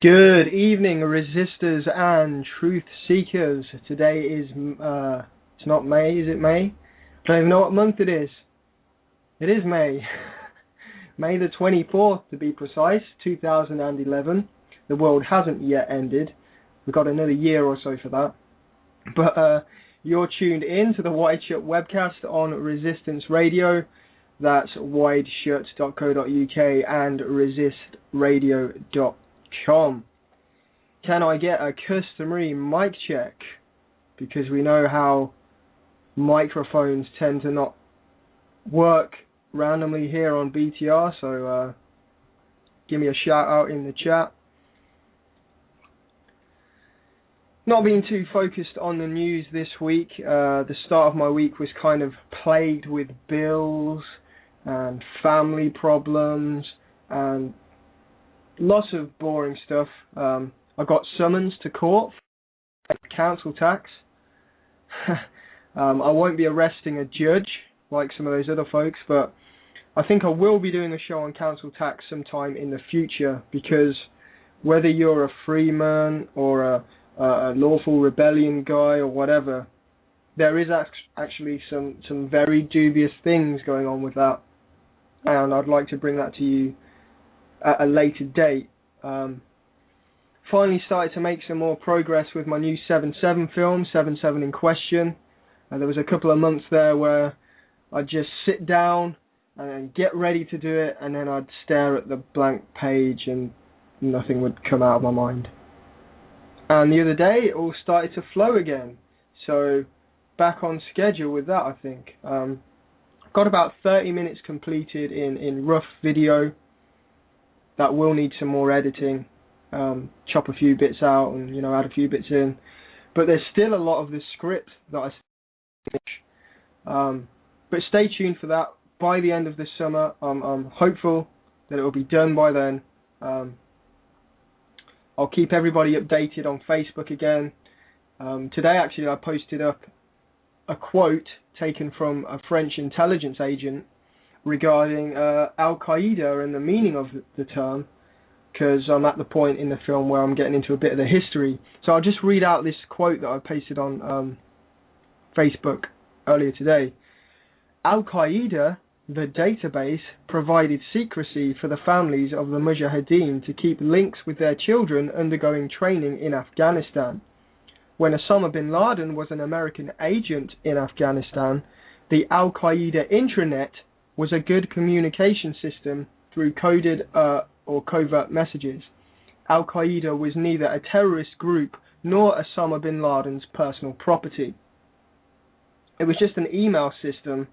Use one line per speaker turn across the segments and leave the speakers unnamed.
Good evening, resistors and truth seekers. Today is, it's not May, is it May? I don't even know what month it is. It is May. May the 24th to be precise, 2011. The world hasn't yet ended. We've got another year or so for that. But you're tuned in to the Wide Shut webcast on Resistance Radio. That's wideshut.co.uk and resistradio.com. Can I get a customary mic check? Because we know how microphones tend to not work randomly here on BTR, so give me a shout out in the chat. Not being too focused on the news this week. The start of my week was kind of plagued with bills and family problems and lots of boring stuff. I got summons to court for council tax. I won't be arresting a judge like some of those other folks, but I think I will be doing a show on council tax sometime in the future, because whether you're a free man or a lawful rebellion guy or whatever, there is actually some very dubious things going on with that, and I'd like to bring that to you at a later date. Finally started to make some more progress with my new 7/7 film, 7/7 in Question. There was a couple of months there where I'd just sit down and get ready to do it, and then I'd stare at the blank page and nothing would come out of my mind. And the other day it all started to flow again, so back on schedule with that, I think. Got about 30 minutes completed in rough video. That will need some more editing, chop a few bits out and add a few bits in, but there's still a lot of the script that I finish. But stay tuned for that. By the end of the summer, I'm hopeful that it will be done by then. I'll keep everybody updated on Facebook again. Today actually I posted up a quote taken from a French intelligence agent regarding Al-Qaeda and the meaning of the term, because I'm at the point in the film where I'm getting into a bit of the history. So I'll just read out this quote that I pasted on Facebook earlier today. Al-Qaeda, the database, provided secrecy for the families of the Mujahideen to keep links with their children undergoing training in Afghanistan. When Osama bin Laden was an American agent in Afghanistan, the Al-Qaeda intranet was a good communication system through coded or covert messages. Al-Qaeda was neither a terrorist group nor Osama bin Laden's personal property. It was just an email system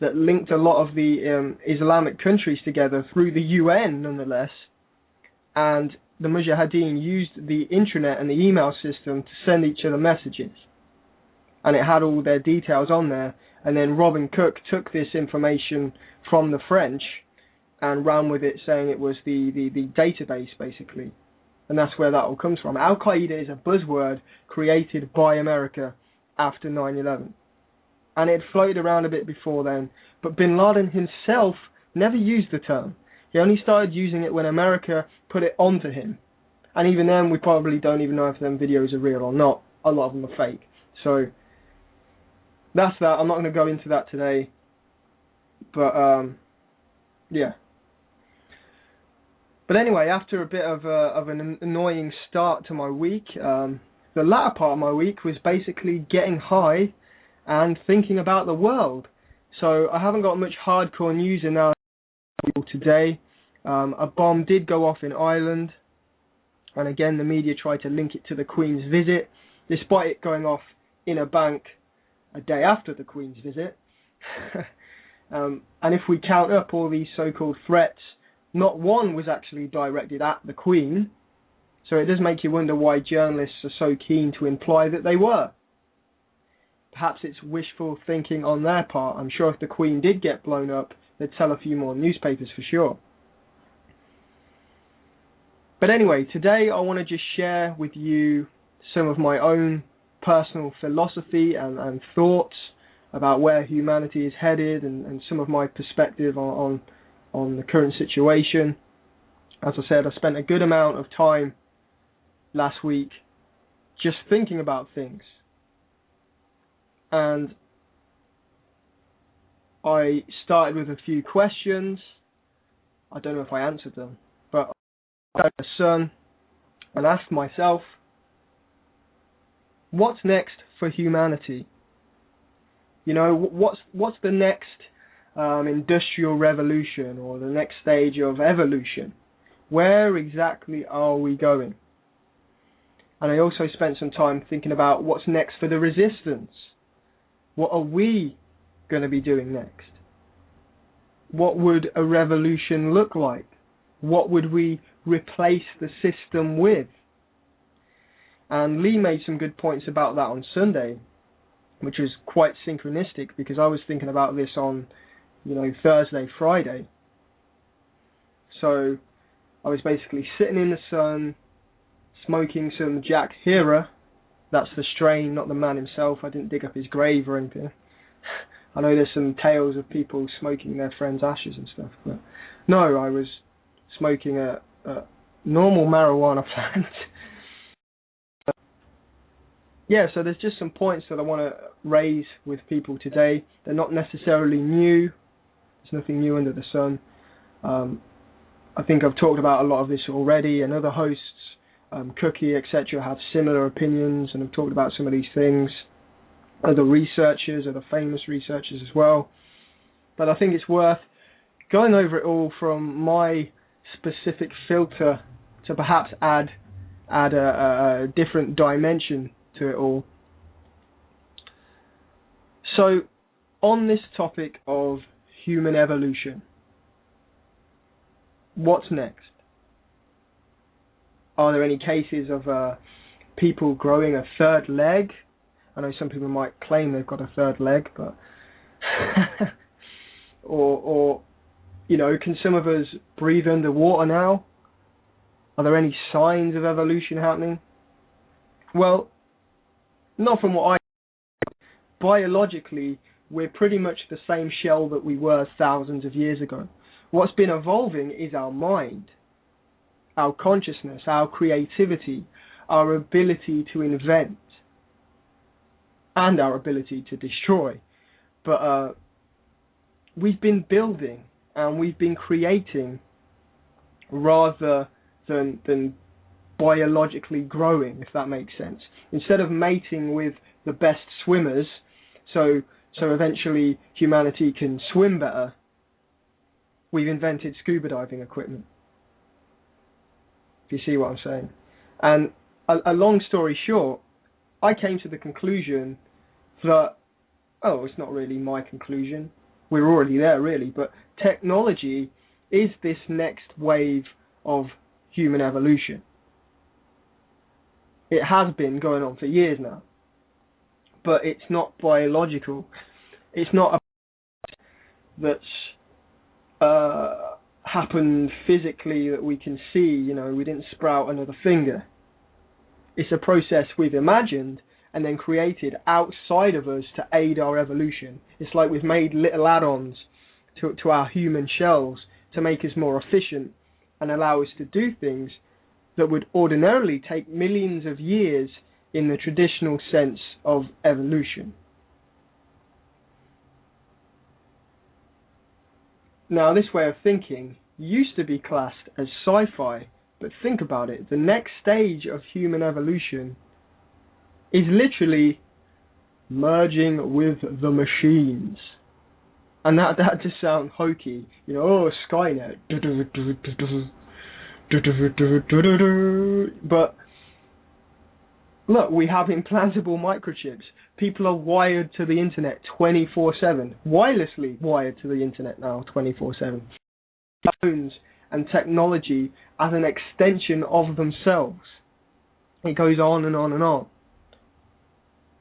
that linked a lot of the Islamic countries together through the UN, nonetheless, and the Mujahideen used the intranet and the email system to send each other messages, and it had all their details on there. And then Robin Cook took this information from the French and ran with it, saying it was the database, basically. And that's where that all comes from. Al-Qaeda is a buzzword created by America after 9/11. And it floated around a bit before then. But bin Laden himself never used the term. He only started using it when America put it onto him. And even then, we probably don't even know if them videos are real or not. A lot of them are fake. So that's that. I'm not going to go into that today. But, yeah. But anyway, after a bit of an annoying start to my week, the latter part of my week was basically getting high and thinking about the world. So I haven't got much hardcore news in our today. A bomb did go off in Ireland, and again the media tried to link it to the Queen's visit, despite it going off in a bank a day after the Queen's visit. And if we count up all these so-called threats, not one was actually directed at the Queen. So it does make you wonder why journalists are so keen to imply that they were. Perhaps it's wishful thinking on their part. I'm sure if the Queen did get blown up, they'd sell a few more newspapers for sure. But anyway, today I want to just share with you some of my own personal philosophy and thoughts about where humanity is headed, and some of my perspective on the current situation. As I said, I spent a good amount of time last week just thinking about things. And I started with a few questions. I don't know if I answered them, but I had a son and asked myself, what's next for humanity? You know, what's the next industrial revolution or the next stage of evolution? Where exactly are we going? And I also spent some time thinking about what's next for the resistance. What are we going to be doing next? What would a revolution look like? What would we replace the system with? And Lee made some good points about that on Sunday, which was quite synchronistic because I was thinking about this on, Thursday, Friday. So I was basically sitting in the sun, smoking some Jack Herer. That's the strain, not the man himself. I didn't dig up his grave or anything. I know there's some tales of people smoking their friends' ashes and stuff, but no, I was smoking a normal marijuana plant. Yeah, so there's just some points that I want to raise with people today. They're not necessarily new. There's nothing new under the sun. I think I've talked about a lot of this already, and other hosts, Cookie, etc., have similar opinions, and have talked about some of these things. Other researchers, other famous researchers as well. But I think it's worth going over it all from my specific filter to perhaps add a different dimension to it all. So, on this topic of human evolution, what's next? Are there any cases of people growing a third leg? I know some people might claim they've got a third leg, but or can some of us breathe underwater now? Are there any signs of evolution happening? Well, not from what biologically, we're pretty much the same shell that we were thousands of years ago. What's been evolving is our mind, our consciousness, our creativity, our ability to invent, and our ability to destroy. But we've been building and we've been creating rather than biologically growing, if that makes sense. Instead of mating with the best swimmers, so eventually humanity can swim better, we've invented scuba diving equipment. If you see what I'm saying. And a long story short, I came to the conclusion that, it's not really my conclusion, we're already there really, but technology is this next wave of human evolution. It has been going on for years now, but it's not biological. It's not a that's happened physically that we can see. We didn't sprout another finger. It's a process we've imagined and then created outside of us to aid our evolution. It's like we've made little add-ons to our human shells to make us more efficient and allow us to do things that would ordinarily take millions of years in the traditional sense of evolution. Now, this way of thinking used to be classed as sci-fi, but think about it. The next stage of human evolution is literally merging with the machines. And that just sounds hokey. Skynet. But look, we have implantable microchips. People are wired to the internet 24/7. Wirelessly wired to the internet now 24/7. Phones and technology as an extension of themselves. It goes on and on and on.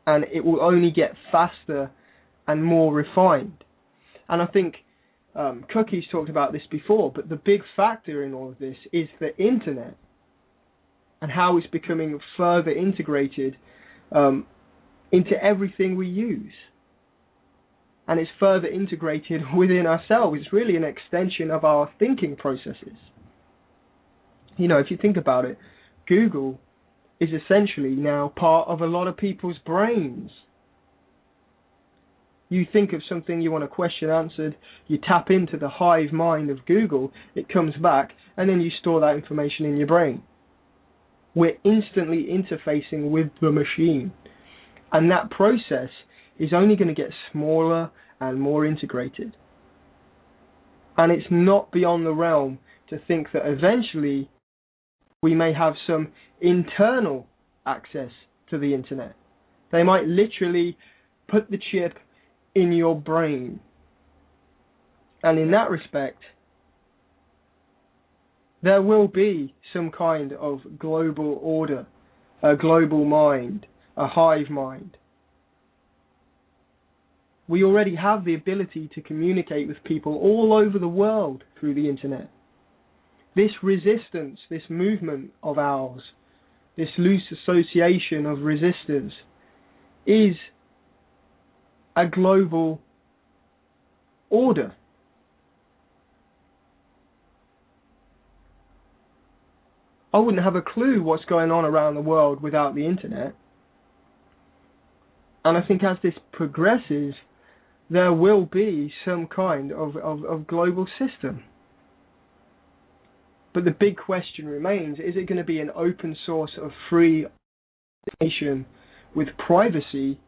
And it will only get faster and more refined. And I think Cookie's talked about this before, but the big factor in all of this is the internet and how it's becoming further integrated into everything we use. And it's further integrated within ourselves. It's really an extension of our thinking processes. If you think about it, Google is essentially now part of a lot of people's brains. You think of something you want a question answered, you tap into the hive mind of Google, it comes back, and then you store that information in your brain. We're instantly interfacing with the machine. And that process is only going to get smaller and more integrated. And it's not beyond the realm to think that eventually we may have some internal access to the internet. They might literally put the chip in your brain. And in that respect, there will be some kind of global order, a global mind, a hive mind. We already have the ability to communicate with people all over the world through the internet. This resistance, this movement of ours, this loose association of resistors is a global order. I wouldn't have a clue what's going on around the world without the internet. And I think as this progresses, there will be some kind of global system. But the big question remains, is it going to be an open source of free information with privacy?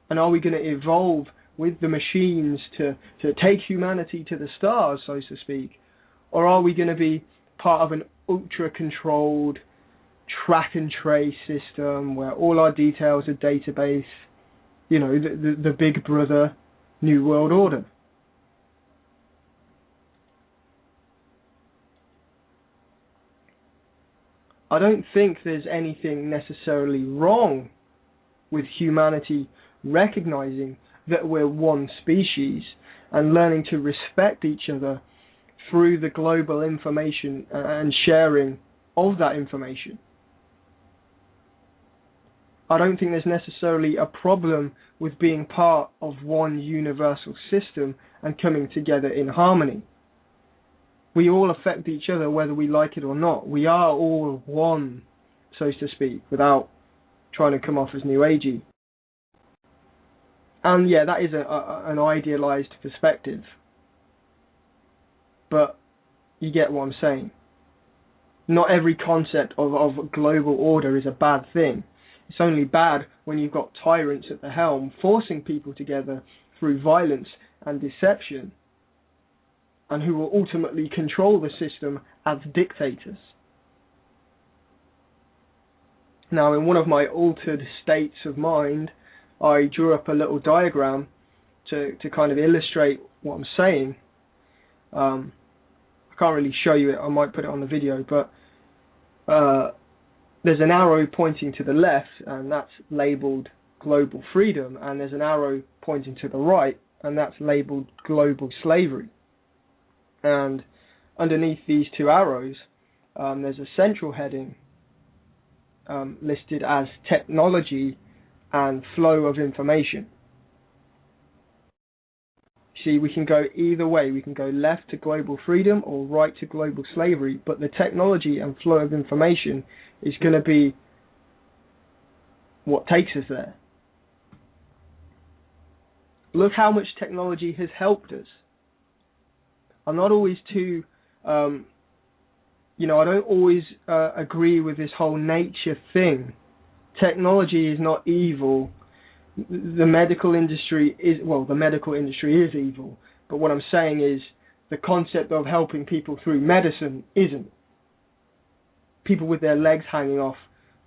And are we going to evolve with the machines to take humanity to the stars, so to speak? Or are we going to be part of an ultra-controlled track and trace system where all our details are database, the Big Brother New World Order? I don't think there's anything necessarily wrong with humanity recognizing that we're one species and learning to respect each other through the global information and sharing of that information. I don't think there's necessarily a problem with being part of one universal system and coming together in harmony. We all affect each other whether we like it or not. We are all one, so to speak, without trying to come off as New Agey. And yeah, that is an idealized perspective. But you get what I'm saying. Not every concept of global order is a bad thing. It's only bad when you've got tyrants at the helm forcing people together through violence and deception, and who will ultimately control the system as dictators. Now, in one of my altered states of mind, I drew up a little diagram to kind of illustrate what I'm saying. I can't really show you it, I might put it on the video, but there's an arrow pointing to the left, and that's labeled global freedom, and there's an arrow pointing to the right, and that's labeled global slavery. And underneath these two arrows, there's a central heading listed as technology and flow of information. See, we can go either way. We can go left to global freedom or right to global slavery, but the technology and flow of information is going to be what takes us there. Look how much technology has helped us. I'm not always too, I don't always agree with this whole nature thing. Technology is not evil. The medical industry is evil. But what I'm saying is the concept of helping people through medicine isn't. People with their legs hanging off,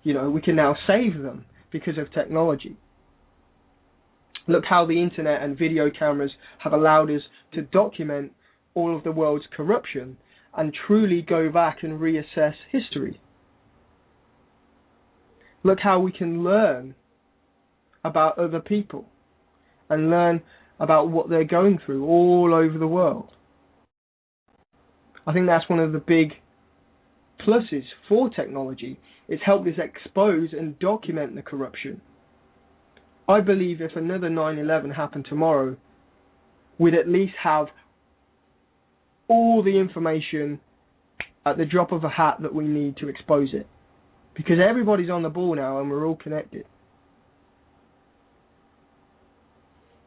we can now save them because of technology. Look how the internet and video cameras have allowed us to document all of the world's corruption and truly go back and reassess history. Look how we can learn about other people and learn about what they're going through all over the world. I think that's one of the big pluses for technology. It's helped us expose and document the corruption. I believe if another 9/11 happened tomorrow, we'd at least have all the information at the drop of a hat that we need to expose it. Because everybody's on the ball now and we're all connected.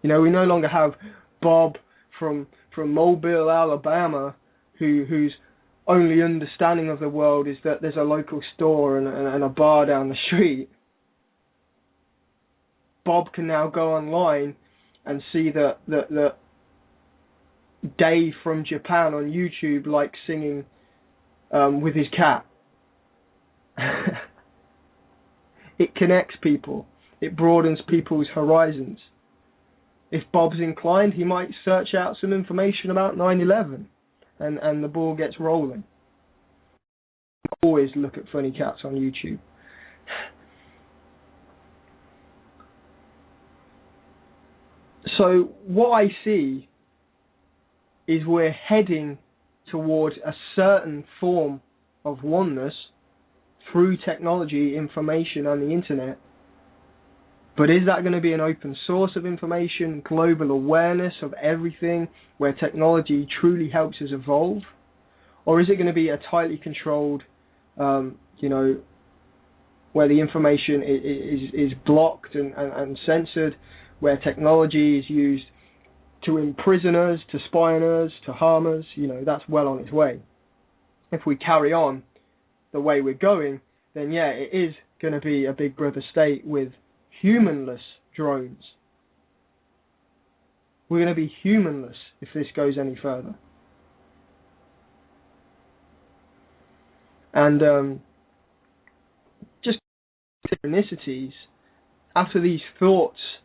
You know, we no longer have Bob from Mobile, Alabama, whose only understanding of the world is that there's a local store and a bar down the street. Bob can now go online and see that Dave from Japan on YouTube likes singing with his cat. It connects people. It broadens people's horizons. If Bob's inclined, he might search out some information about 9/11, and the ball gets rolling. Always look at funny cats on YouTube. So what I see is we're heading towards a certain form of oneness through technology, information, and the internet. But is that going to be an open source of information, global awareness of everything, where technology truly helps us evolve? Or is it going to be a tightly controlled, where the information is blocked and censored, where technology is used to imprison us, to spy on us, to harm us? That's well on its way. If we carry on the way we're going, then yeah, it is going to be a big brother state with humanless drones. We're going to be humanless if this goes any further. And just synchronicities, after these thoughts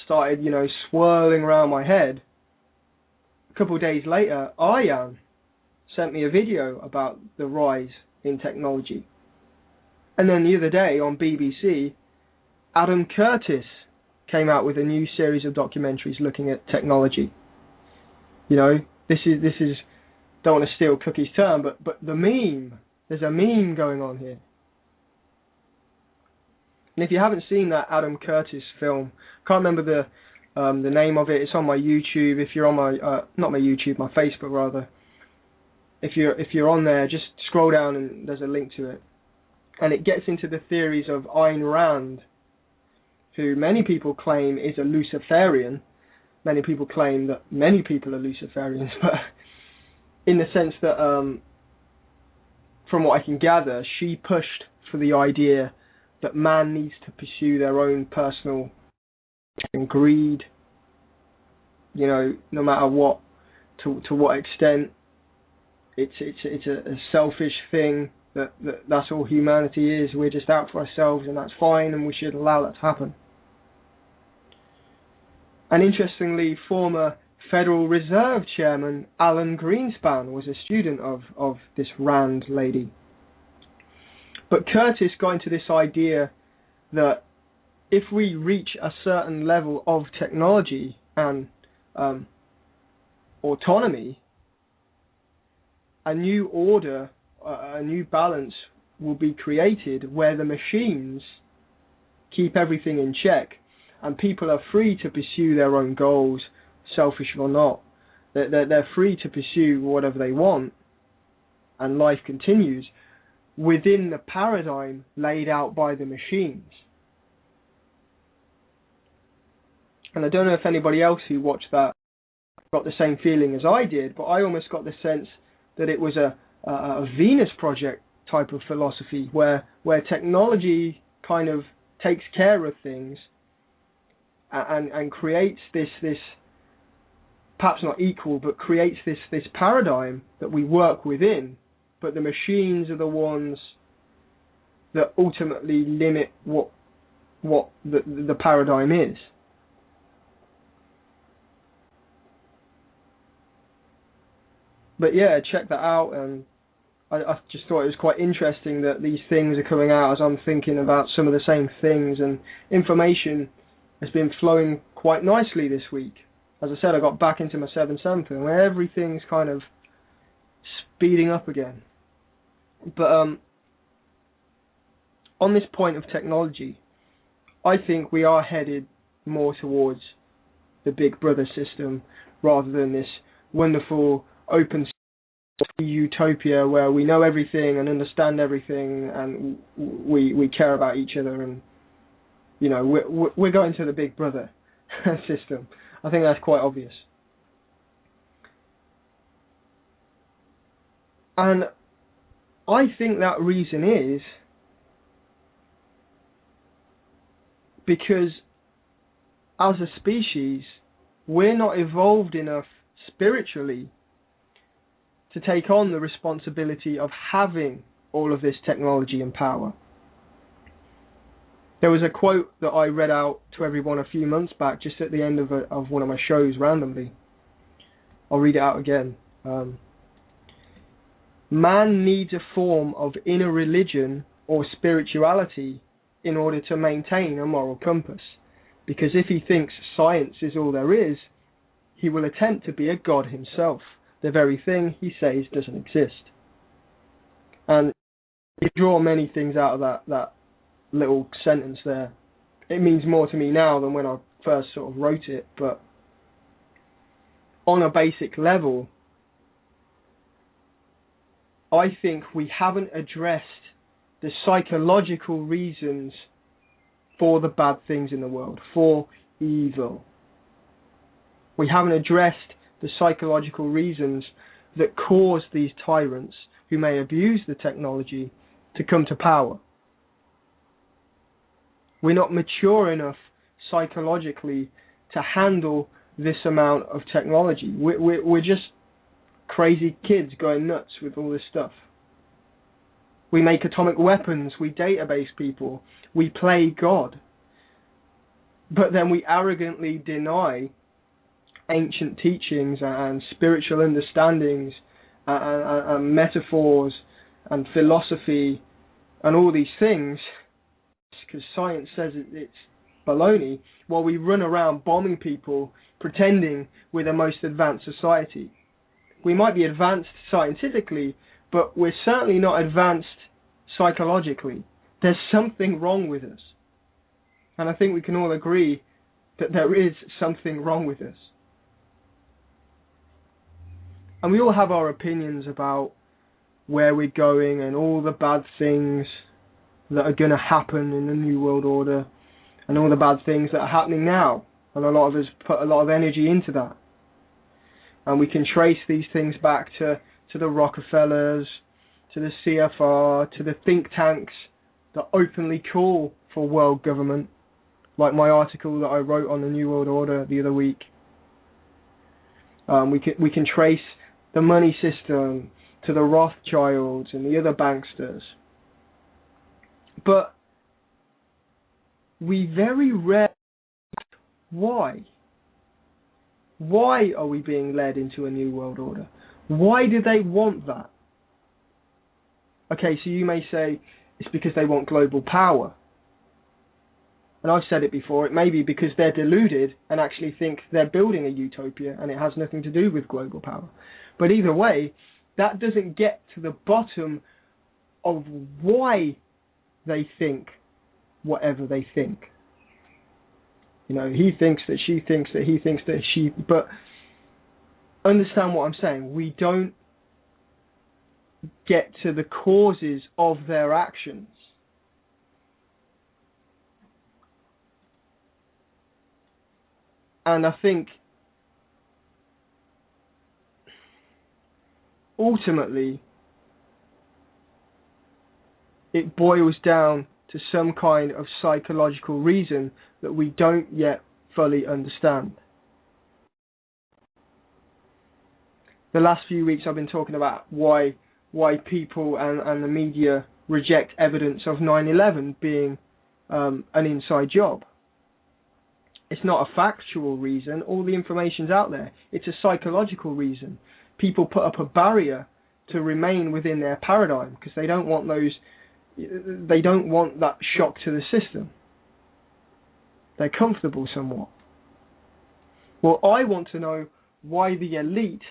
started, swirling around my head, a couple of days later, Arjan sent me a video about the rise in technology. And then the other day on BBC, Adam Curtis came out with a new series of documentaries looking at technology. This is don't want to steal Cookie's term, but the meme. There's a meme going on here. And if you haven't seen that Adam Curtis film, can't remember the name of it. It's on my YouTube. If you're on my not my YouTube, my Facebook rather. If you're on there, just scroll down and there's a link to it. And it gets into the theories of Ayn Rand, who many people claim is a Luciferian. Many people claim that many people are Luciferians, but in the sense that, from what I can gather, she pushed for the idea that man needs to pursue their own personal greed, no matter what, to what extent. It's a selfish thing. That's all humanity is. We're just out for ourselves, and that's fine, and we should allow that to happen. And interestingly, former Federal Reserve Chairman Alan Greenspan was a student of this Rand lady. But Curtis got into this idea that if we reach a certain level of technology and autonomy, a new order, a new balance will be created where the machines keep everything in check and people are free to pursue their own goals, selfish or not. They're free to pursue whatever they want, and life continues within the paradigm laid out by the machines. And I don't know if anybody else who watched that got the same feeling as I did, but I almost got the sense that it was a Venus Project type of philosophy where technology kind of takes care of things and creates this perhaps not equal, but creates this paradigm that we work within, but the machines are the ones that ultimately limit what the paradigm is. But yeah, check that out, and I just thought it was quite interesting that these things are coming out as I'm thinking about some of the same things, and information has been flowing quite nicely this week. As I said, I got back into my 7-something where everything's kind of speeding up again. But on this point of technology, I think we are headed more towards the Big Brother system rather than this wonderful open utopia where we know everything and understand everything, and we care about each other, and we're going to the Big Brother system. I think that's quite obvious. And I think that reason is because as a species, we're not evolved enough spiritually to take on the responsibility of having all of this technology and power. There was a quote that I read out to everyone a few months back, just at the end of one of my shows randomly. I'll read it out again. Man needs a form of inner religion or spirituality in order to maintain a moral compass, because if he thinks science is all there is, he will attempt to be a god himself, the very thing he says doesn't exist. And you draw many things out of that little sentence there. It means more to me now than when I first sort of wrote it, but on a basic level, I think we haven't addressed the psychological reasons for the bad things in the world, for evil. We haven't addressed the psychological reasons that cause these tyrants who may abuse the technology to come to power. We're not mature enough psychologically to handle this amount of technology. We're just crazy kids going nuts with all this stuff. We make atomic weapons, we database people, we play God. But then we arrogantly deny ancient teachings and spiritual understandings and metaphors and philosophy and all these things, because science says it's baloney, while we run around bombing people pretending we're the most advanced society. We might be advanced scientifically, but we're certainly not advanced psychologically. There's something wrong with us. And I think we can all agree that there is something wrong with us. And we all have our opinions about where we're going and all the bad things that are going to happen in the New World Order and all the bad things that are happening now. And a lot of us put a lot of energy into that. And we can trace these things back to the Rockefellers, to the CFR, to the think tanks that openly call for world government, like my article that I wrote on the New World Order the other week. We can trace the money system to the Rothschilds and the other banksters. But we very rarely ask why. Why are we being led into a new world order? Why do they want that? Okay, so you may say it's because they want global power. And I've said it before, it may be because they're deluded and actually think they're building a utopia and it has nothing to do with global power. But either way, that doesn't get to the bottom of why they think whatever they think. He thinks that, she thinks that, he thinks that, she... But understand what I'm saying. We don't get to the causes of their actions. And I think ultimately it boils down to some kind of psychological reason that we don't yet fully understand. The last few weeks I've been talking about why people and the media reject evidence of 9/11 being an inside job. It's not a factual reason. All the information's out there. It's a psychological reason. People put up a barrier to remain within their paradigm because they don't want that shock to the system. They're comfortable somewhat. Well, I want to know why the elite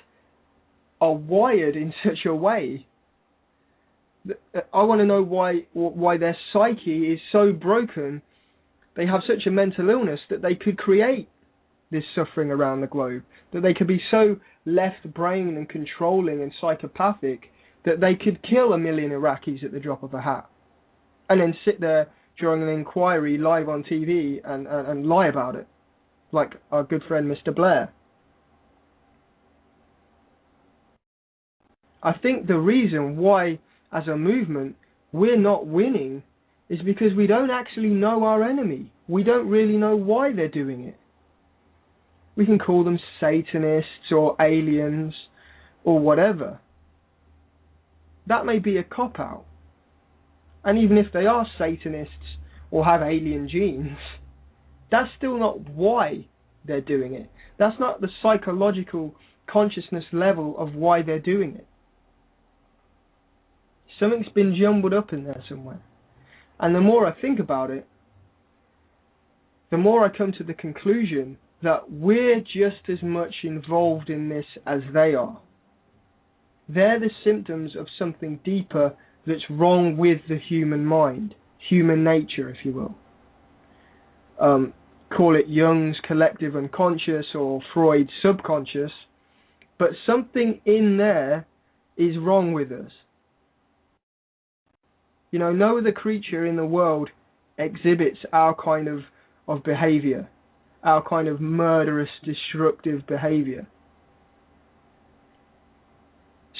are wired in such a way. I want to know why their psyche is so broken. They have such a mental illness that they could create this suffering around the globe, that they could be so left-brain and controlling and psychopathic that they could kill 1 million Iraqis at the drop of a hat, and then sit there during an inquiry live on TV and lie about it, like our good friend Mr. Blair. I think the reason why, as a movement, we're not winning is because we don't actually know our enemy. We don't really know why they're doing it. We can call them Satanists or aliens or whatever. That may be a cop-out. And even if they are Satanists or have alien genes, that's still not why they're doing it. That's not the psychological consciousness level of why they're doing it. Something's been jumbled up in there somewhere. And the more I think about it, the more I come to the conclusion that we're just as much involved in this as they are. They're the symptoms of something deeper that's wrong with the human mind, human nature, if you will. Call it Jung's collective unconscious or Freud's subconscious, but something in there is wrong with us. You know, no other creature in the world exhibits our kind of behavior, our kind of murderous, destructive behavior.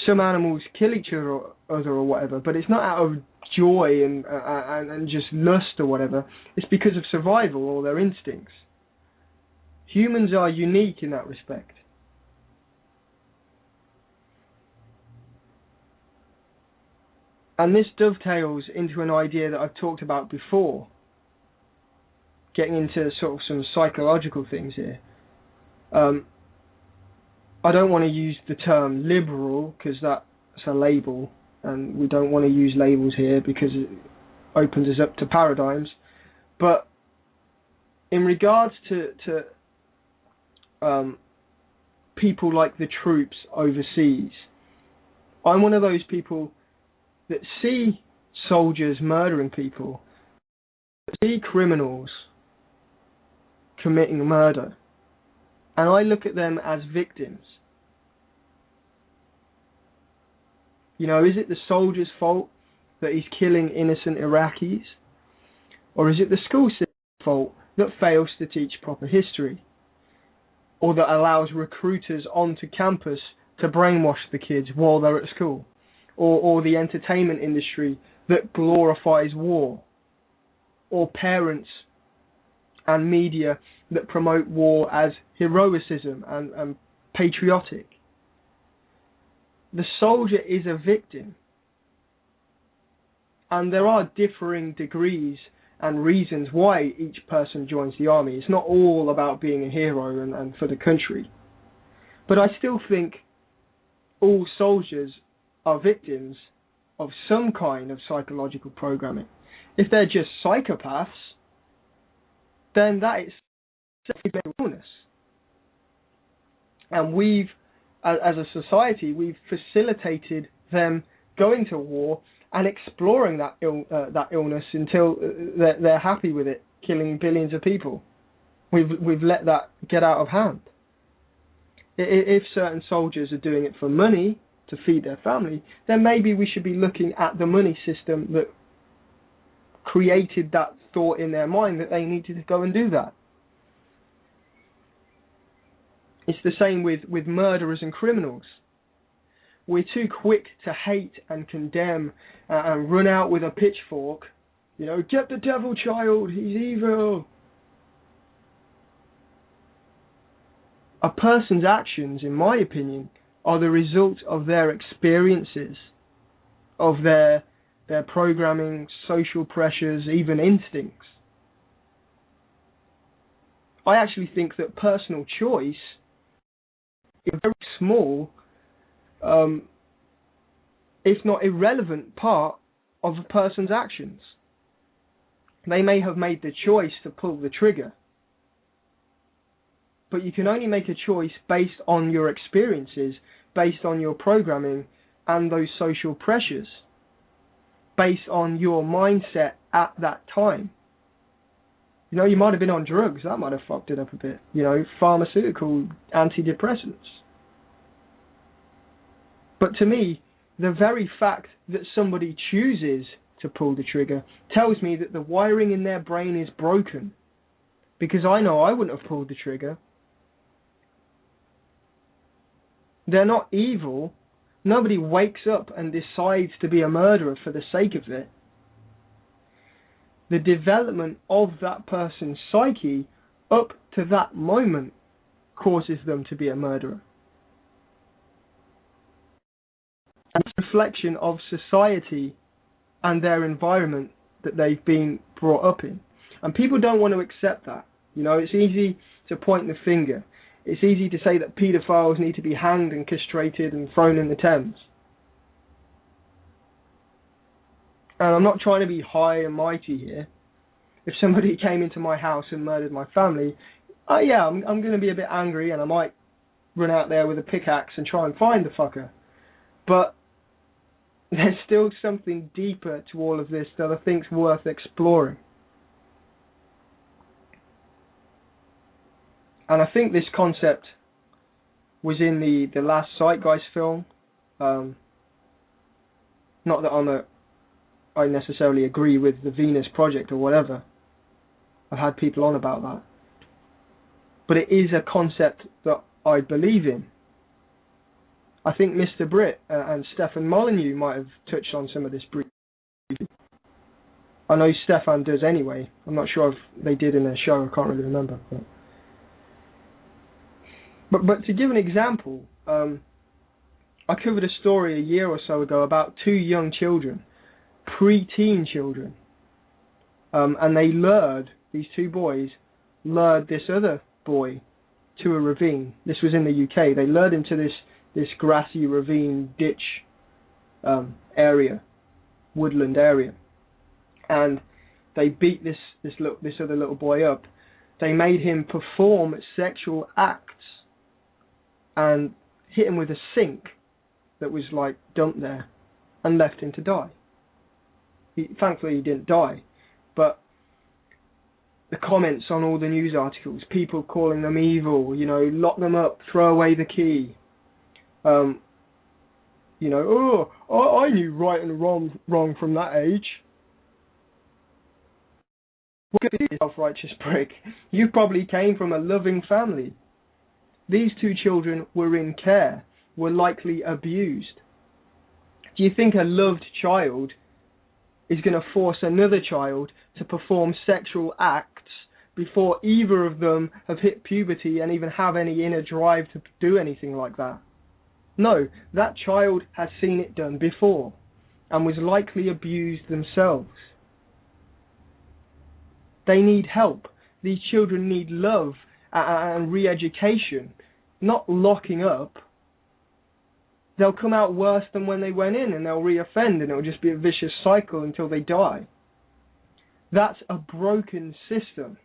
Some animals kill each other or whatever, but it's not out of joy and just lust or whatever. It's because of survival or their instincts. Humans are unique in that respect. And this dovetails into an idea that I've talked about before, getting into sort of some psychological things here. I don't want to use the term liberal because that's a label, and we don't want to use labels here because it opens us up to paradigms. But in regards to people like the troops overseas, I'm one of those people that see soldiers murdering people, see criminals committing murder, and I look at them as victims. You know, is it the soldier's fault that he's killing innocent Iraqis? Or is it the school system's fault that fails to teach proper history? Or that allows recruiters onto campus to brainwash the kids while they're at school? Or the entertainment industry that glorifies war? Or parents and media that promote war as heroicism and patriotic? The soldier is a victim. And there are differing degrees and reasons why each person joins the army. It's not all about being a hero and for the country. But I still think all soldiers are victims of some kind of psychological programming. If they're just psychopaths, then that is mental illness. And we've, as a society, we've facilitated them going to war and exploring that illness until they're happy with it, killing billions of people. We've let that get out of hand. If certain soldiers are doing it for money, to feed their family, then maybe we should be looking at the money system that created that thought in their mind that they needed to go and do that. It's the same with murderers and criminals. We're too quick to hate and condemn and run out with a pitchfork. You know, get the devil, child, he's evil. A person's actions, in my opinion, are the result of their experiences, of their programming, social pressures, even instincts. I actually think that personal choice is a very small, if not irrelevant, part of a person's actions. They may have made the choice to pull the trigger, but you can only make a choice based on your experiences, based on your programming and those social pressures, based on your mindset at that time. You know, you might have been on drugs. That might have fucked it up a bit. You know, pharmaceutical antidepressants. But to me, the very fact that somebody chooses to pull the trigger tells me that the wiring in their brain is broken. Because I know I wouldn't have pulled the trigger. They're not evil. Nobody wakes up and decides to be a murderer for the sake of it. The development of that person's psyche up to that moment causes them to be a murderer. And it's a reflection of society and their environment that they've been brought up in. And people don't want to accept that. You know, it's easy to point the finger. It's easy to say that paedophiles need to be hanged and castrated and thrown in the Thames. And I'm not trying to be high and mighty here. If somebody came into my house and murdered my family, I'm going to be a bit angry and I might run out there with a pickaxe and try and find the fucker. But there's still something deeper to all of this that I think's worth exploring. And I think this concept was in the last Zeitgeist film. Not that I necessarily agree with the Venus Project or whatever. I've had people on about that. But it is a concept that I believe in. I think Mr. Britt and Stefan Molyneux might have touched on some of this briefly. I know Stefan does anyway. I'm not sure if they did in a show, I can't really remember. But to give an example, I covered a story a year or so ago about two young children, pre-teen children, and they lured, these two boys, lured this other boy to a ravine. This was in the UK. They lured him to this grassy ravine ditch area, woodland area, and they beat this other little boy up. They made him perform sexual acts and hit him with a sink that was like dumped there and left him to die. Thankfully he didn't die, but the comments on all the news articles, people calling them evil, you know, lock them up, throw away the key. You know, I knew right and wrong from that age. Look at this self-righteous prick. You probably came from a loving family. These two children were in care, were likely abused. Do you think a loved child is going to force another child to perform sexual acts before either of them have hit puberty and even have any inner drive to do anything like that? No, that child has seen it done before and was likely abused themselves. They need help. These children need love and re-education, not locking up. They'll come out worse than when they went in, and they'll re-offend, and it'll just be a vicious cycle until they die. That's a broken system.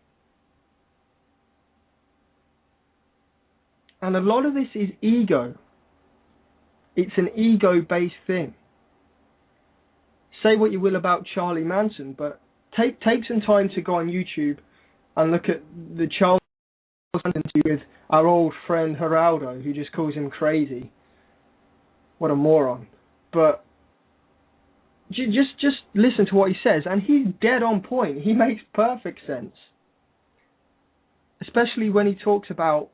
And a lot of this is ego. It's an ego-based thing. Say what you will about Charlie Manson, but take some time to go on YouTube and look at the Charlie Manson with our old friend Geraldo, who just calls him crazy. What a moron. But just listen to what he says, and he's dead on point. He makes perfect sense. Especially when he talks about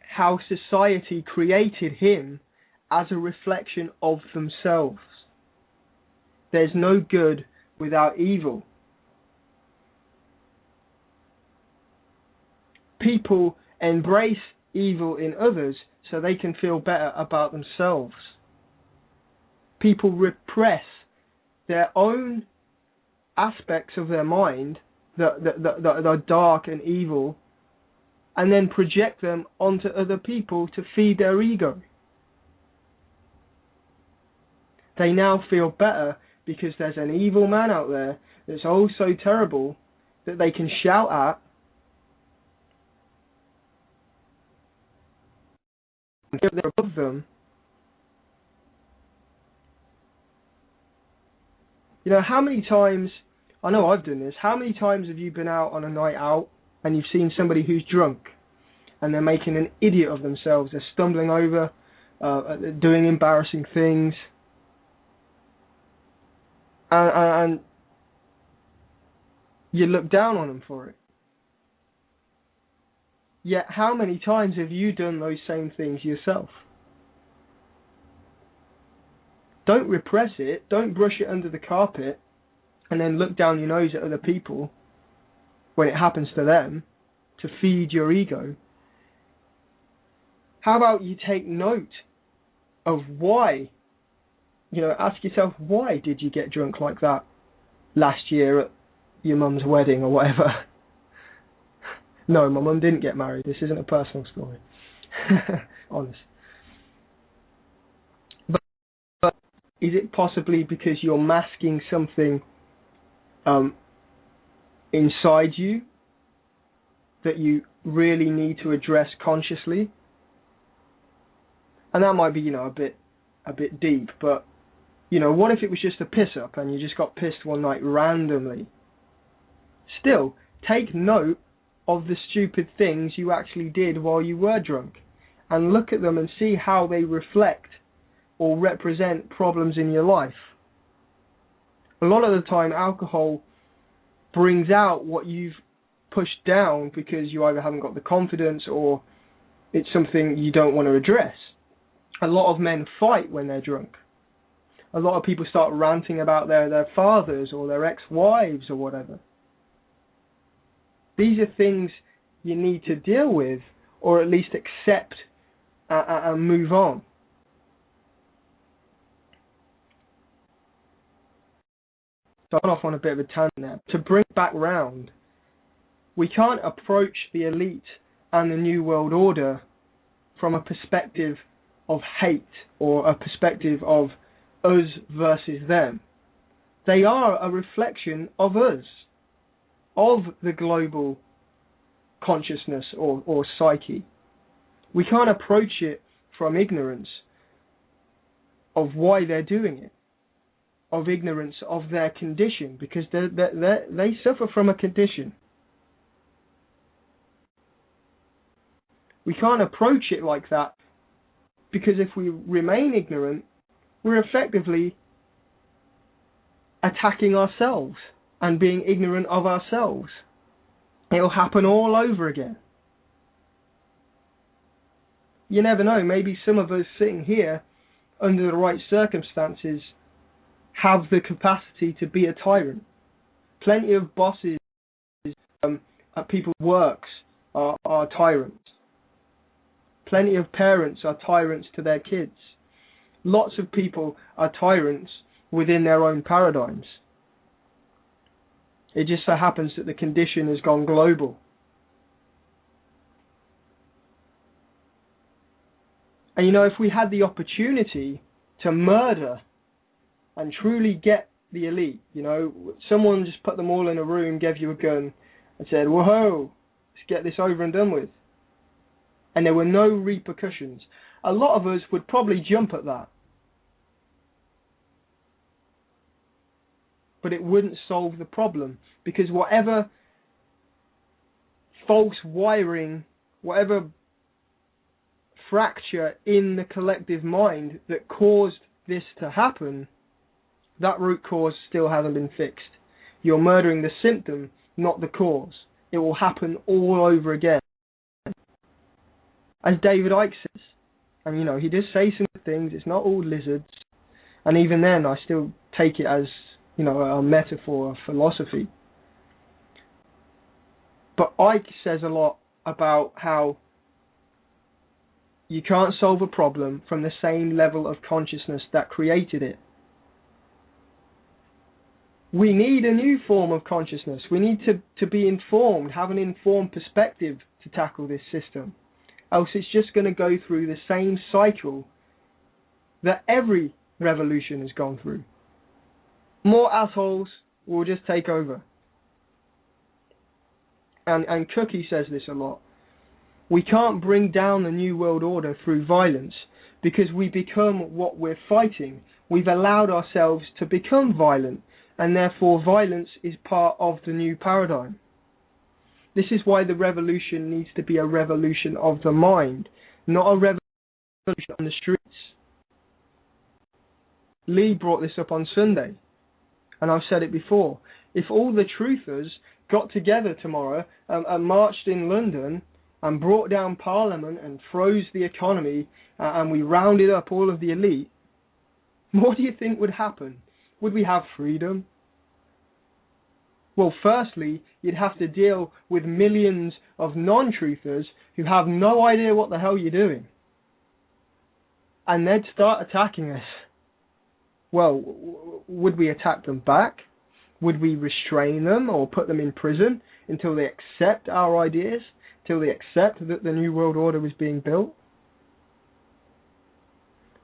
how society created him as a reflection of themselves. There's no good without evil. People embrace evil in others so they can feel better about themselves. People repress their own aspects of their mind that are dark and evil, and then project them onto other people to feed their ego. They now feel better because there's an evil man out there that's oh so terrible that they can shout at and get there above them. You know, how many times I know I've done this. How many times have you been out on a night out and you've seen somebody who's drunk and they're making an idiot of themselves? They're stumbling over, doing embarrassing things, and you look down on them for it. Yet how many times have you done those same things yourself? Don't repress it, don't brush it under the carpet, and then look down your nose at other people when it happens to them to feed your ego. How about you take note of why? Ask yourself, why did you get drunk like that last year at your mum's wedding or whatever? No, my mum didn't get married. This isn't a personal story. Honest. But is it possibly because you're masking something inside you that you really need to address consciously? And that might be, a bit deep, but what if it was just a piss up and you just got pissed one night randomly? Still, take note of the stupid things you actually did while you were drunk and look at them and see how they reflect or represent problems in your life. A lot of the time, alcohol brings out what you've pushed down because you either haven't got the confidence or it's something you don't want to address. A lot of men fight when they're drunk. A lot of people start ranting about their fathers or their ex-wives or whatever. These are things you need to deal with, or at least accept and move on. So I'm off on a bit of a tangent there. To bring it back round, we can't approach the elite and the New World Order from a perspective of hate or a perspective of us versus them. They are a reflection of us, of the global consciousness or psyche. We can't approach it from ignorance of why they're doing it, of ignorance of their condition, because they suffer from a condition. We can't approach it like that, because if we remain ignorant, we're effectively attacking ourselves and being ignorant of ourselves. It'll happen all over again. You never know, maybe some of us sitting here, under the right circumstances, have the capacity to be a tyrant. Plenty of bosses at people's works are tyrants. Plenty of parents are tyrants to their kids. Lots of people are tyrants within their own paradigms. It just so happens that the condition has gone global. And if we had the opportunity to murder and truly get the elite, someone just put them all in a room, gave you a gun and said, whoa, let's get this over and done with. And there were no repercussions. A lot of us would probably jump at that. But it wouldn't solve the problem, because whatever false wiring, whatever fracture in the collective mind that caused this to happen, that root cause still hasn't been fixed. You're murdering the symptom, not the cause. It will happen all over again. As David Icke says, and he does say some things, it's not all lizards, and even then I still take it as a metaphor of philosophy. But Icke says a lot about how you can't solve a problem from the same level of consciousness that created it. We need a new form of consciousness. We need to be informed, have an informed perspective to tackle this system. Else it's just going to go through the same cycle that every revolution has gone through. More assholes will just take over. And Cookie says this a lot. We can't bring down the New World Order through violence, because we become what we're fighting. We've allowed ourselves to become violent, and therefore violence is part of the new paradigm. This is why the revolution needs to be a revolution of the mind, not a revolution on the streets. Lee brought this up on Sunday, and I've said it before. If all the truthers got together tomorrow and marched in London and brought down Parliament and froze the economy and we rounded up all of the elite, what do you think would happen? Would we have freedom? Well, firstly, you'd have to deal with millions of non-truthers who have no idea what the hell you're doing. And they'd start attacking us. Well, would we attack them back? Would we restrain them or put them in prison until they accept our ideas, till they accept that the New World Order was being built?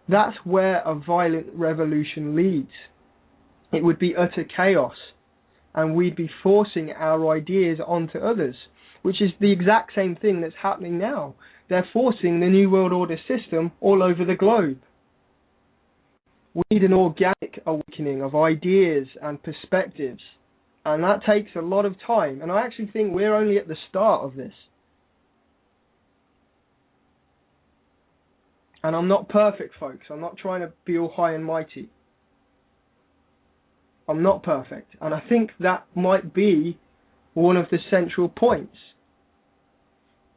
That's where a violent revolution leads. It would be utter chaos, and we'd be forcing our ideas onto others, which is the exact same thing that's happening now. They're forcing the New World Order system all over the globe. We need an organic awakening of ideas and perspectives, and that takes a lot of time, and I actually think we're only at the start of this. And I'm not perfect, folks. I'm not trying to be all high and mighty. I'm not perfect, and I think that might be one of the central points.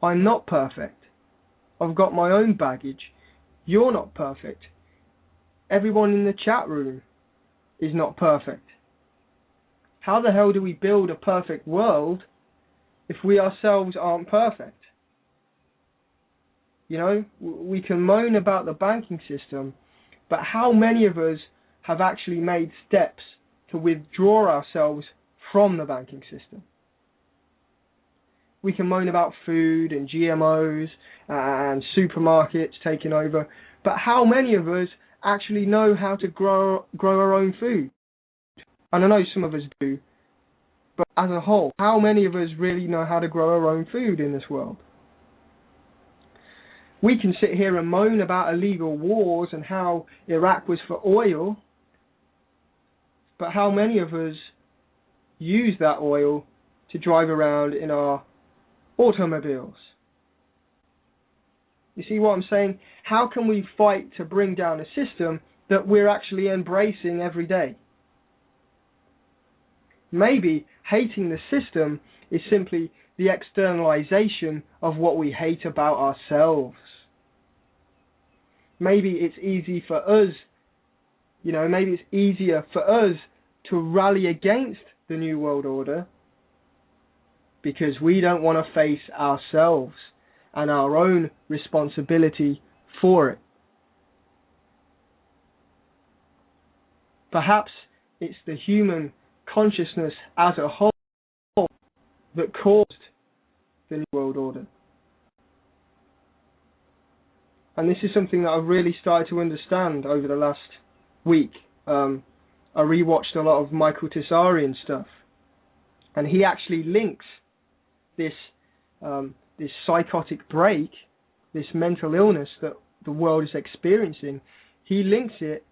I'm not perfect. I've got my own baggage. You're not perfect. Everyone in the chat room is not perfect. How the hell do we build a perfect world if we ourselves aren't perfect? You know, we can moan about the banking system, but how many of us have actually made steps to withdraw ourselves from the banking system? We can moan about food and GMOs and supermarkets taking over, but how many of us actually know how to grow our own food? And I know some of us do, but as a whole, how many of us really know how to grow our own food in this world? We can sit here and moan about illegal wars and how Iraq was for oil, but how many of us use that oil to drive around in our automobiles? You see what I'm saying? How can we fight to bring down a system that we're actually embracing every day? Maybe hating the system is simply the externalization of what we hate about ourselves. Maybe it's easy for us, maybe it's easier for us to rally against the New World Order because we don't want to face ourselves and our own responsibility for it. Perhaps it's the human consciousness as a whole that caused the New World Order. And this is something that I've really started to understand over the last week. I rewatched a lot of Michael Tsarian stuff, and he actually links this psychotic break, this mental illness that the world is experiencing. He links it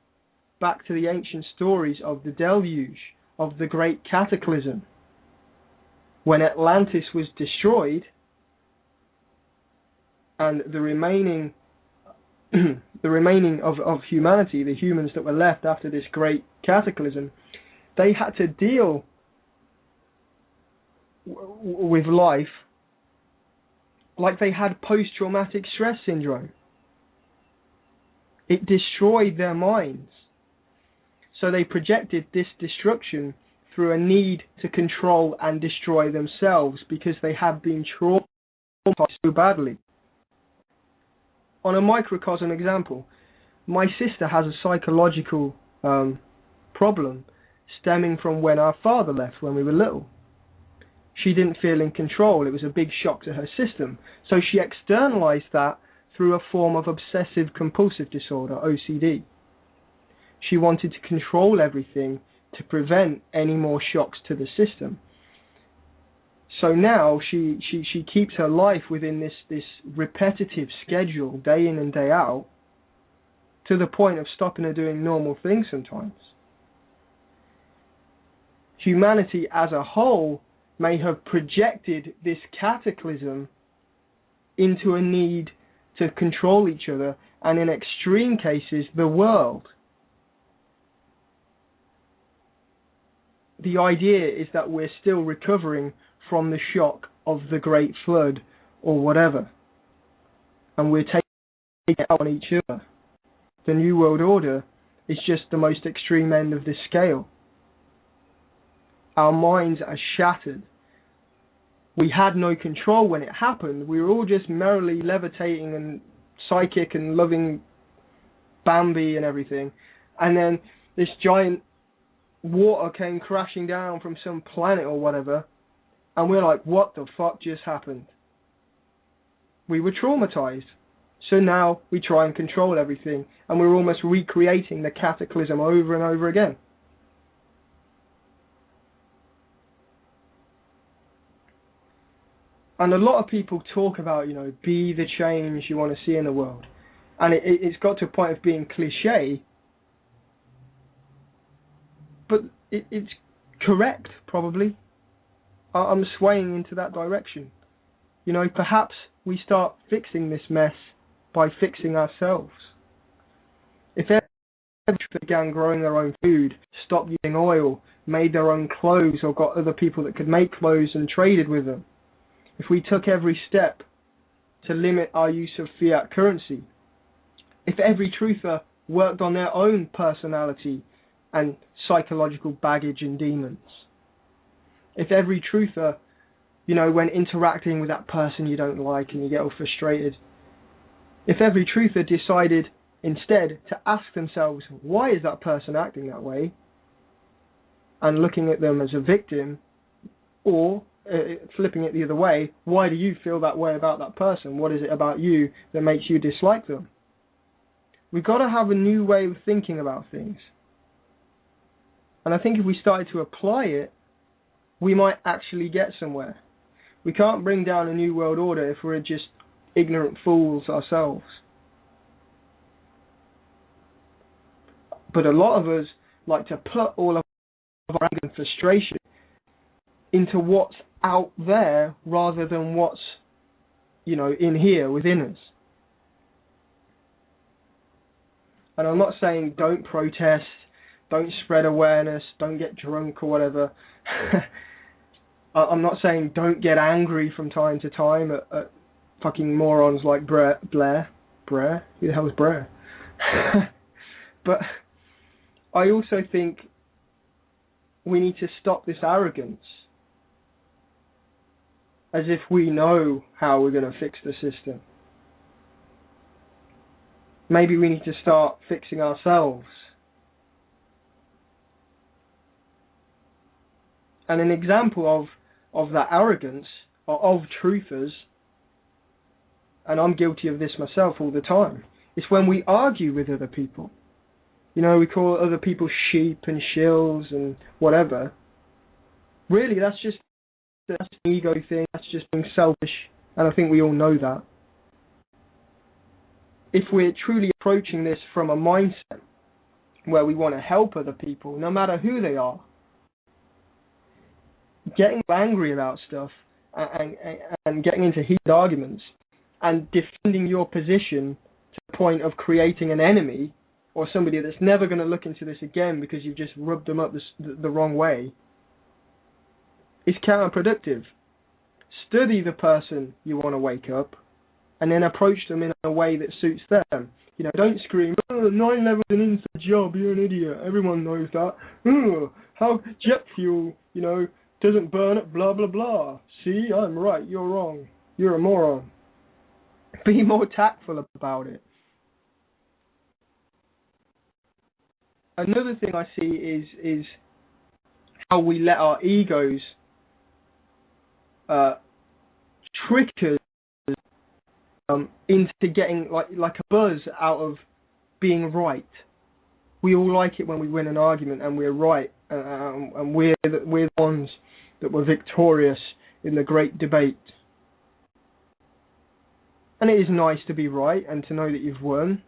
back to the ancient stories of the deluge, of the great cataclysm, when Atlantis was destroyed and the remaining of humanity, the humans that were left after this great cataclysm, they had to deal with life like they had post-traumatic stress syndrome. It destroyed their minds. So they projected this destruction through a need to control and destroy themselves because they had been traumatized so badly. On a microcosm example, my sister has a psychological problem stemming from when our father left when we were little. She didn't feel in control. It was a big shock to her system. So she externalized that through a form of obsessive compulsive disorder, OCD. She wanted to control everything to prevent any more shocks to the system. So now she keeps her life within this repetitive schedule, day in and day out, to the point of stopping her doing normal things sometimes. humanity as a whole may have projected this cataclysm into a need to control each other, and in extreme cases, the world. The idea is that we're still recovering from the shock of the Great Flood or whatever, and we're taking it out on each other. The New World Order is just the most extreme end of this scale. Our minds are shattered. We had no control when it happened. We were all just merrily levitating and psychic and loving Bambi and everything. And then this giant water came crashing down from some planet or whatever. And we're like, what the fuck just happened? We were traumatized. So now we try and control everything. And we're almost recreating the cataclysm over and over again. And a lot of people talk about, be the change you want to see in the world. And it's got to a point of being cliche. But it's correct, probably. I'm swaying into that direction. Perhaps we start fixing this mess by fixing ourselves. If everyone began growing their own food, stopped using oil, made their own clothes, or got other people that could make clothes and traded with them, if we took every step to limit our use of fiat currency, if every truther worked on their own personality and psychological baggage and demons, if every truther, when interacting with that person you don't like and you get all frustrated, if every truther decided instead to ask themselves, why is that person acting that way, and looking at them as a victim, or flipping it the other way, why do you feel that way about that person? What is it about you that makes you dislike them? We've got to have a new way of thinking about things. And I think if we started to apply it, we might actually get somewhere. We can't bring down a new world order if we're just ignorant fools ourselves. But a lot of us like to put all of our anger and frustration into what's out there rather than what's, in here within us. And I'm not saying don't protest, don't spread awareness, don't get drunk or whatever. I'm not saying don't get angry from time to time at fucking morons like Blair. Who the hell is Blair? But I also think we need to stop this arrogance, as if we know how we're going to fix the system. Maybe we need to start fixing ourselves. And an example of that arrogance, or of truthers, and I'm guilty of this myself all the time, is when we argue with other people. We call other people sheep and shills and whatever. Really, that's an ego thing, that's just being selfish, and I think we all know that. If we're truly approaching this from a mindset where we want to help other people, no matter who they are, getting angry about stuff and getting into heated arguments and defending your position to the point of creating an enemy or somebody that's never going to look into this again because you've just rubbed them up the wrong way, is counterproductive. Study the person you want to wake up and then approach them in a way that suits them. Don't scream, 9/11's an inside job, you're an idiot, everyone knows that. How jet fuel, doesn't burn it, blah, blah, blah. See, I'm right, you're wrong. You're a moron. Be more tactful about it. Another thing I see is how we let our egos trick us into getting like a buzz out of being right. We all like it when we win an argument and we're right, and we're the ones that were victorious in the great debate. And it is nice to be right and to know that you've won.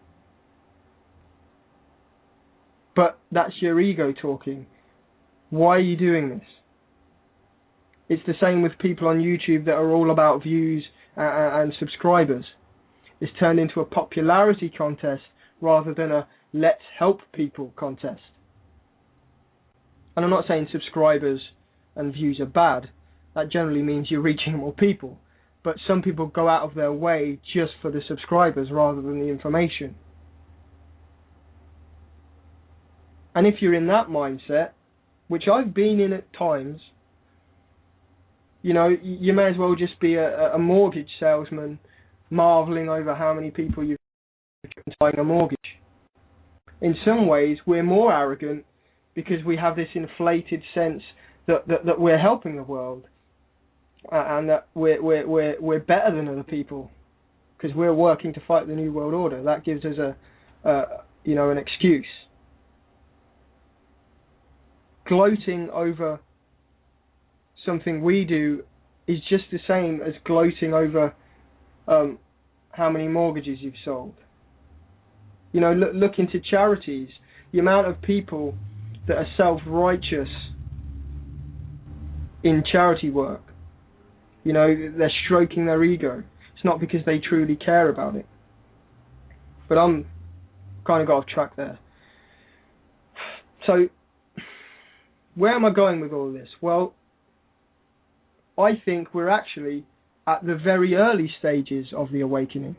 But that's your ego talking. Why are you doing this? It's the same with people on YouTube that are all about views and subscribers. It's turned into a popularity contest rather than a let's help people contest. And I'm not saying subscribers and views are bad. That generally means you're reaching more people. But some people go out of their way just for the subscribers rather than the information. And if you're in that mindset, which I've been in at times, you know, you may as well just be a mortgage salesman marveling over how many people you've buying a mortgage. In some ways, we're more arrogant because we have this inflated sense that we're helping the world and that we're better than other people because we're working to fight the New World Order. That gives us an excuse. Gloating over something we do is just the same as gloating over how many mortgages you've sold. You know, look into charities. The amount of people that are self-righteous in charity work. You know, they're stroking their ego. It's not because they truly care about it. But I'm kind of got off track there. So, where am I going with all this? Well, I think we're actually at the very early stages of the awakening.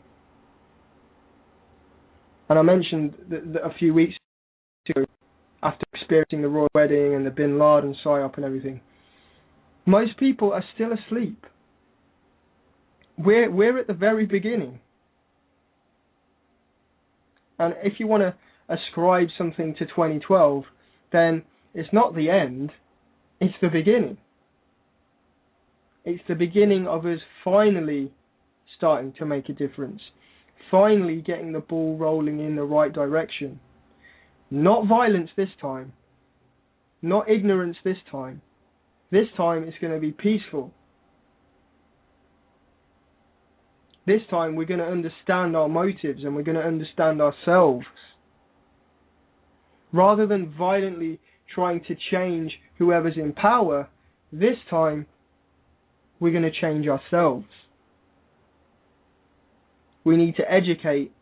And I mentioned that a few weeks ago, after experiencing the royal wedding and the Bin Laden psyop and everything, most people are still asleep. We're at the very beginning. And if you want to ascribe something to 2012, then it's not the end, it's the beginning. It's the beginning of us finally starting to make a difference. Finally getting the ball rolling in the right direction. Not violence this time. Not ignorance this time. This time it's going to be peaceful. This time we're going to understand our motives and we're going to understand ourselves. Rather than violently trying to change whoever's in power, this time we're going to change ourselves. We need to educate,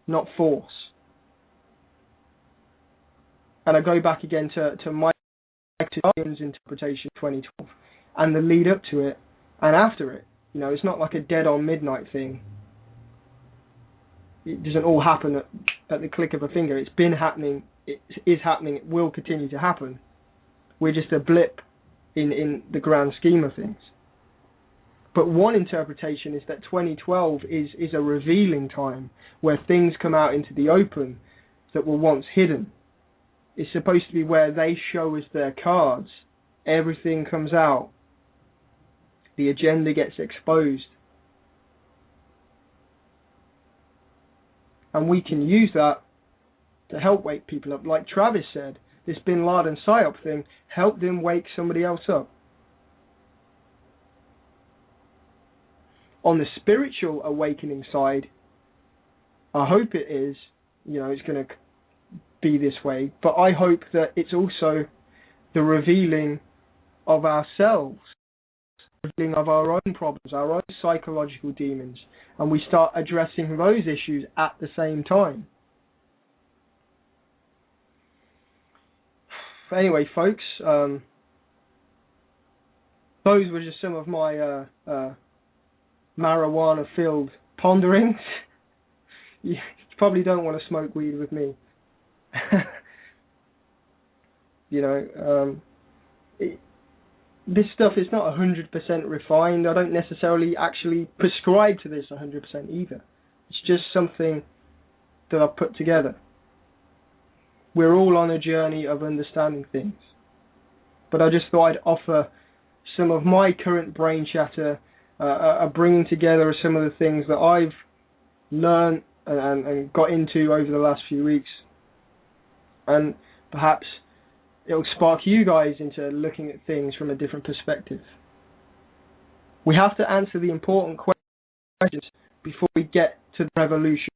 not force. And I go back again to Michael Ryan's interpretation of 2012 and the lead up to it and after it. You know, it's not like a dead on midnight thing. It doesn't all happen at the click of a finger. It's been happening, it is happening, it will continue to happen. We're just a blip in the grand scheme of things. But one interpretation is that 2012 is a revealing time where things come out into the open that were once hidden. It's supposed to be where they show us their cards. Everything comes out. The agenda gets exposed. And we can use that to help wake people up. Like Travis said, this Bin Laden psyop thing helped him wake somebody else up. On the spiritual awakening side, I hope it is, you know, it's going to be this way, but I hope that it's also the revealing of ourselves, revealing of our own problems, our own psychological demons, and we start addressing those issues at the same time. Anyway, folks, those were just some of my marijuana-filled ponderings. You probably don't want to smoke weed with me. You know, this stuff is not 100% refined. I don't necessarily actually prescribe to this 100% either. It's just something that I've put together. We're all on a journey of understanding things. But I just thought I'd offer some of my current brain chatter, a bringing together of some of the things that I've learned and got into over the last few weeks. And perhaps it'll spark you guys into looking at things from a different perspective. We have to answer the important questions before we get to the revolution.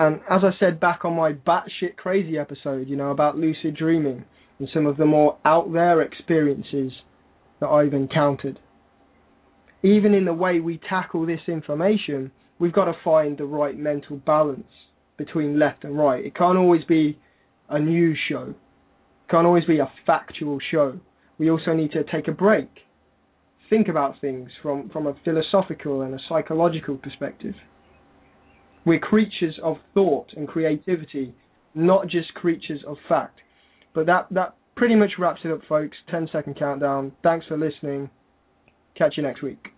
And as I said back on my batshit crazy episode, about lucid dreaming and some of the more out there experiences that I've encountered, even in the way we tackle this information, we've got to find the right mental balance between left and right. It can't always be a news show. It can't always be a factual show. We also need to take a break, think about things from a philosophical and a psychological perspective. We're creatures of thought and creativity, not just creatures of fact. But that pretty much wraps it up, folks. 10-second countdown. Thanks for listening. Catch you next week.